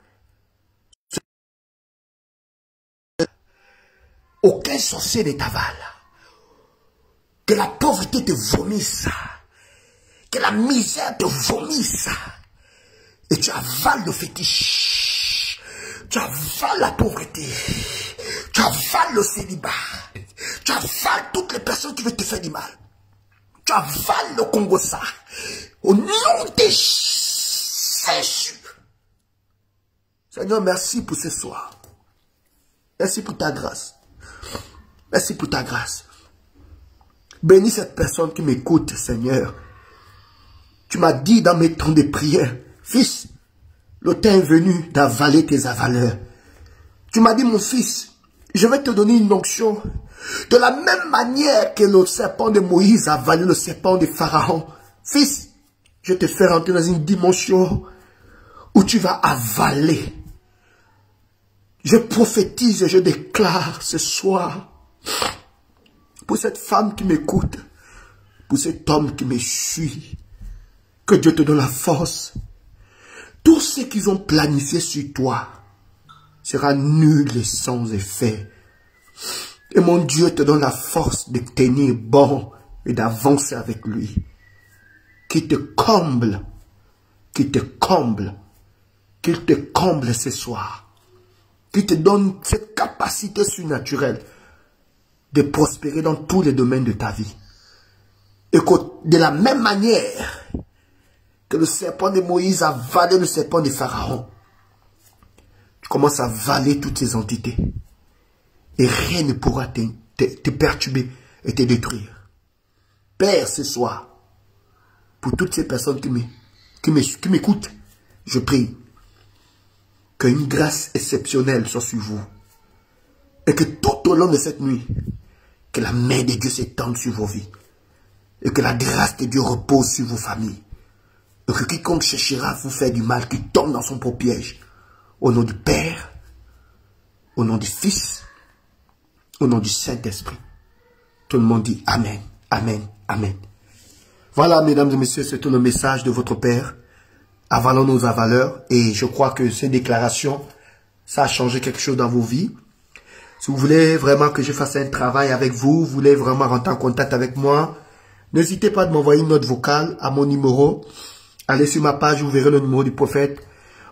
Aucun sorcier ne t'avale. Que la pauvreté te vomisse. Que la misère te vomisse. Et tu avales le fétiche. Tu avales la pauvreté. Tu avales le célibat. Tu avales toutes les personnes qui veulent te faire du mal. Tu avales le Congossa. Au nom de Jésus. Seigneur, merci pour ce soir. Merci pour ta grâce. Merci pour ta grâce. Bénis cette personne qui m'écoute, Seigneur. Tu m'as dit dans mes temps de prière, fils, le temps est venu d'avaler tes avaleurs. Tu m'as dit, mon fils, je vais te donner une onction. De la même manière que le serpent de Moïse a avalé le serpent de Pharaon. Fils, je te fais rentrer dans une dimension où tu vas avaler. Je prophétise et je déclare ce soir, pour cette femme qui m'écoute, pour cet homme qui me suit, que Dieu te donne la force. Tout ce qu'ils ont planifié sur toi sera nul et sans effet. Et mon Dieu te donne la force de tenir bon et d'avancer avec lui. Qu'il te comble, qu'il te comble, qu'il te comble ce soir. Qu'il te donne cette capacité surnaturelle de prospérer dans tous les domaines de ta vie. Et que de la même manière que le serpent de Moïse a avalé le serpent de Pharaon, commence à avaler toutes ces entités. Et rien ne pourra te perturber et te détruire. Père, ce soir, pour toutes ces personnes qui m'écoutent, je prie qu'une grâce exceptionnelle soit sur vous. Et que tout au long de cette nuit, que la main de Dieu s'étende sur vos vies. Et que la grâce de Dieu repose sur vos familles. Et que quiconque cherchera à vous faire du mal, qu'il tombe dans son propre piège. Au nom du Père, au nom du Fils, au nom du Saint-Esprit. Tout le monde dit Amen, Amen, Amen. Voilà, mesdames et messieurs, c'est tout le message de votre Père. Avalons nos avaleurs. Et je crois que ces déclarations, ça a changé quelque chose dans vos vies. Si vous voulez vraiment que je fasse un travail avec vous, vous voulez vraiment rentrer en contact avec moi, n'hésitez pas de m'envoyer une note vocale à mon numéro. Allez sur ma page, vous verrez le numéro du prophète.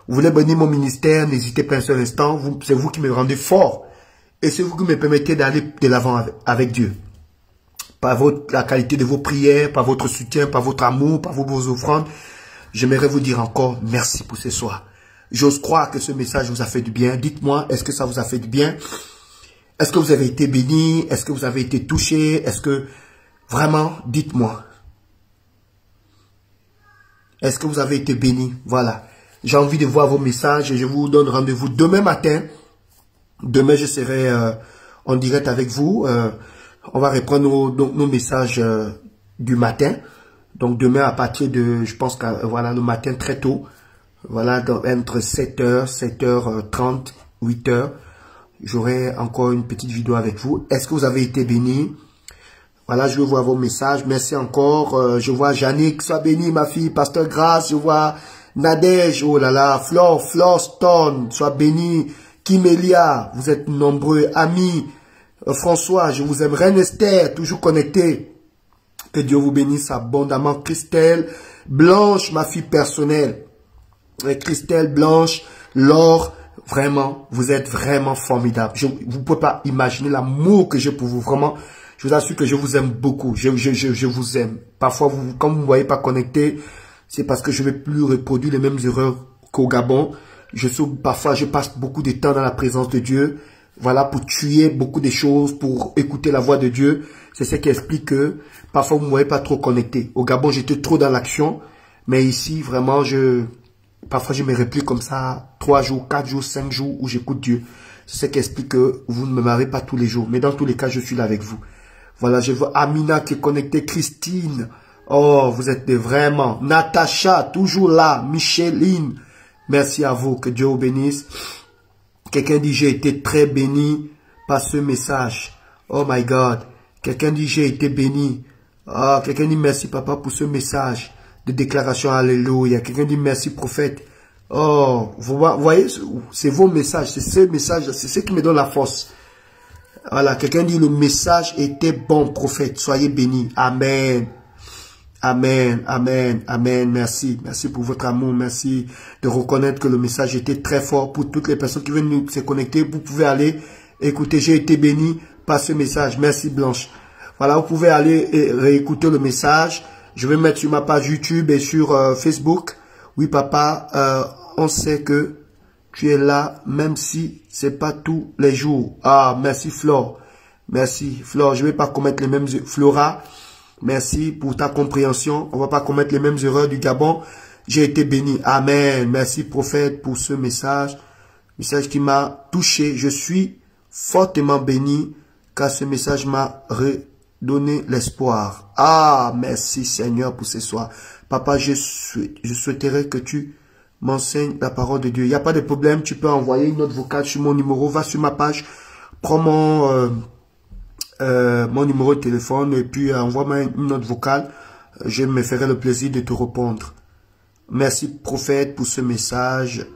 Vous voulez bénir mon ministère, n'hésitez pas un seul instant. C'est vous qui me rendez fort. Et c'est vous qui me permettez d'aller de l'avant avec Dieu. Par la qualité de vos prières, par votre soutien, par votre amour, par vos offrandes. J'aimerais vous dire encore merci pour ce soir. J'ose croire que ce message vous a fait du bien. Dites-moi, est-ce que ça vous a fait du bien? Est-ce que vous avez été béni? Est-ce que vous avez été touché? Est-ce que... Vraiment, dites-moi. Est-ce que vous avez été béni? Voilà. J'ai envie de voir vos messages et je vous donne rendez-vous demain matin. Demain, je serai en direct avec vous. On va reprendre nos messages du matin. Donc demain, à partir de... Je pense que voilà, le matin très tôt. Voilà, entre 7h, 7h30, 8h. J'aurai encore une petite vidéo avec vous. Est-ce que vous avez été bénis? Voilà, je veux voir vos messages. Merci encore. Je vois Yannick, sois béni, ma fille. Pasteur Grace, je vois Nadège, oh là là. Flore Stone, sois béni. Kimelia, vous êtes nombreux. Amis, François, je vous aime. Reine Esther, toujours connecté. Que Dieu vous bénisse abondamment. Christelle, Blanche, ma fille personnelle. Christelle, Blanche, Laure. Vraiment, vous êtes vraiment formidable. Vous ne pouvez pas imaginer l'amour que j'ai pour vous. Vraiment, je vous assure que je vous aime beaucoup. Je vous aime. Parfois, quand vous ne me voyez pas connecté, c'est parce que je ne vais plus reproduire les mêmes erreurs qu'au Gabon. Parfois, je passe beaucoup de temps dans la présence de Dieu. Voilà, pour tuer beaucoup de choses, pour écouter la voix de Dieu. C'est ce qui explique que parfois, vous ne me voyez pas trop connecté. Au Gabon, j'étais trop dans l'action. Mais ici, vraiment, parfois, je me réplique comme ça, 3 jours, 4 jours, 5 jours où j'écoute Dieu. C'est ce qui explique que vous ne me marrez pas tous les jours. Mais dans tous les cas, je suis là avec vous. Voilà, je vois Amina qui est connectée, Christine. Oh, vous êtes vraiment. Natacha, toujours là. Micheline, merci à vous. Que Dieu vous bénisse. Quelqu'un dit, j'ai été très béni par ce message. Oh my God. Quelqu'un dit, j'ai été béni. Oh, quelqu'un dit, merci papa pour ce message de déclaration, alléluia. Quelqu'un dit merci prophète. Oh, vous voyez, c'est vos messages, c'est ces messages, c'est ce qui me donne la force. Voilà, quelqu'un dit le message était bon prophète, soyez bénis. Amen. Amen, amen, amen, merci. Merci pour votre amour, merci de reconnaître que le message était très fort. Pour toutes les personnes qui viennent se connecter, vous pouvez aller écouter, j'ai été béni par ce message. Merci Blanche. Voilà, vous pouvez aller réécouter le message. Je vais mettre sur ma page YouTube et sur Facebook. Oui, papa, on sait que tu es là, même si c'est pas tous les jours. Ah, merci Flore. Merci Flore. Je vais pas commettre les mêmes... Flora, merci pour ta compréhension. On va pas commettre les mêmes erreurs du Gabon. J'ai été béni. Amen. Merci prophète pour ce message. Message qui m'a touché. Je suis fortement béni car ce message m'a donner l'espoir. Ah, merci Seigneur pour ce soir. Papa, je souhaiterais que tu m'enseignes la parole de Dieu. Il n'y a pas de problème, tu peux envoyer une note vocale sur mon numéro. Va sur ma page, prends mon numéro de téléphone et puis envoie-moi une note vocale. Je me ferai le plaisir de te répondre. Merci prophète pour ce message,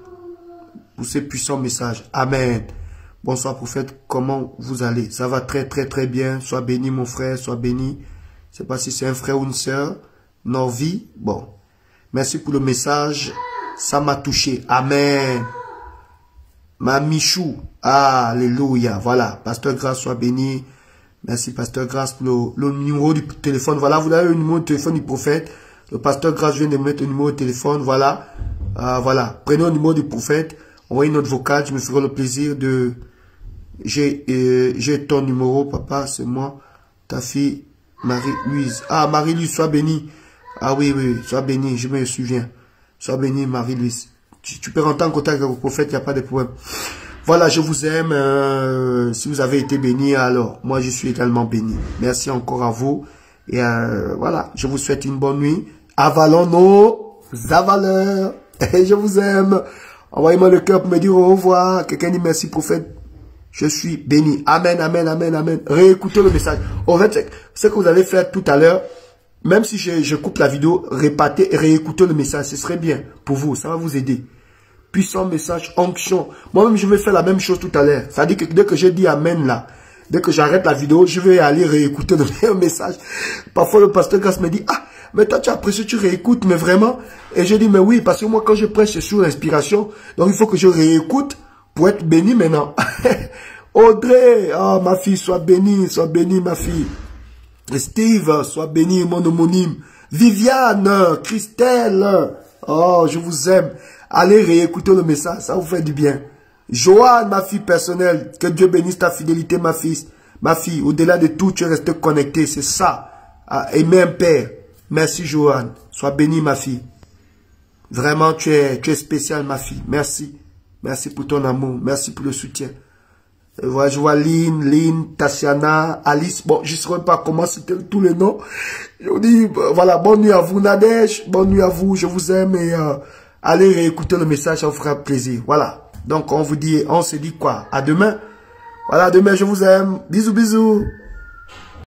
pour ce puissant message. Amen. Bonsoir prophète, comment vous allez? Ça va très très très bien. Sois béni mon frère, sois béni. Je ne sais pas si c'est un frère ou une sœur. Norvi, bon. Merci pour le message. Ça m'a touché. Amen. Ma Michou. Alléluia. Voilà. Pasteur Grace, sois béni. Merci Pasteur Grace pour le numéro du téléphone. Voilà, vous avez le numéro de téléphone du prophète. Le Pasteur Grace vient de mettre le numéro de téléphone. Voilà. Voilà. Prenez le numéro du prophète. envoyez notre vocale. Je me ferai le plaisir de... J'ai ton numéro, papa, c'est moi, ta fille, Marie-Louise. Ah, Marie-Louise, sois bénie. Ah oui, oui, sois bénie, je me souviens. Sois bénie, Marie-Louise. Tu peux rentrer en contact avec le prophète, il n'y a pas de problème. Voilà, je vous aime. Si vous avez été béni, alors moi je suis également béni. Merci encore à vous. Et voilà, je vous souhaite une bonne nuit. Avalons nos avaleurs. Et je vous aime. Envoyez-moi le cœur pour me dire au revoir. Quelqu'un dit merci prophète. Je suis béni. Amen, amen, amen, amen. Réécoutez le message. En fait, ce que vous allez faire tout à l'heure, même si je coupe la vidéo, répétez et réécoutez le message. Ce serait bien pour vous. Ça va vous aider. Puissant message, onction. Moi-même, je vais faire la même chose tout à l'heure. Ça dit que dès que j'ai dit amen là, dès que j'arrête la vidéo, je vais aller réécouter le même message. Parfois, le pasteur Grasse me dit, ah, mais toi, tu apprécies, tu réécoutes, mais vraiment. Et je dis, mais oui, parce que moi, quand je prêche, c'est sur l'inspiration. Donc, il faut que je réécoute pour être béni maintenant. Audrey, oh, ma fille, sois bénie, ma fille. Steve, sois béni, mon homonyme. Viviane, Christelle, oh, je vous aime. Allez réécouter le message, ça vous fait du bien. Joanne, ma fille personnelle, que Dieu bénisse ta fidélité, ma fille. Au-delà de tout, tu es resté connecté, c'est ça. Aimer un père. Merci, Joanne. Sois bénie, ma fille. Vraiment, tu es spéciale, ma fille. Merci. Merci pour ton amour. Merci pour le soutien. Voilà, je vois Lynn, Tatiana, Alice. Bon, je ne saurais pas comment c'était tous les noms. Je vous dis, voilà, bonne nuit à vous, Nadège. Bonne nuit à vous, je vous aime. Et allez réécouter le message, ça vous fera plaisir. Voilà. Donc, on se dit quoi? À demain. Voilà, demain, je vous aime. Bisous, bisous.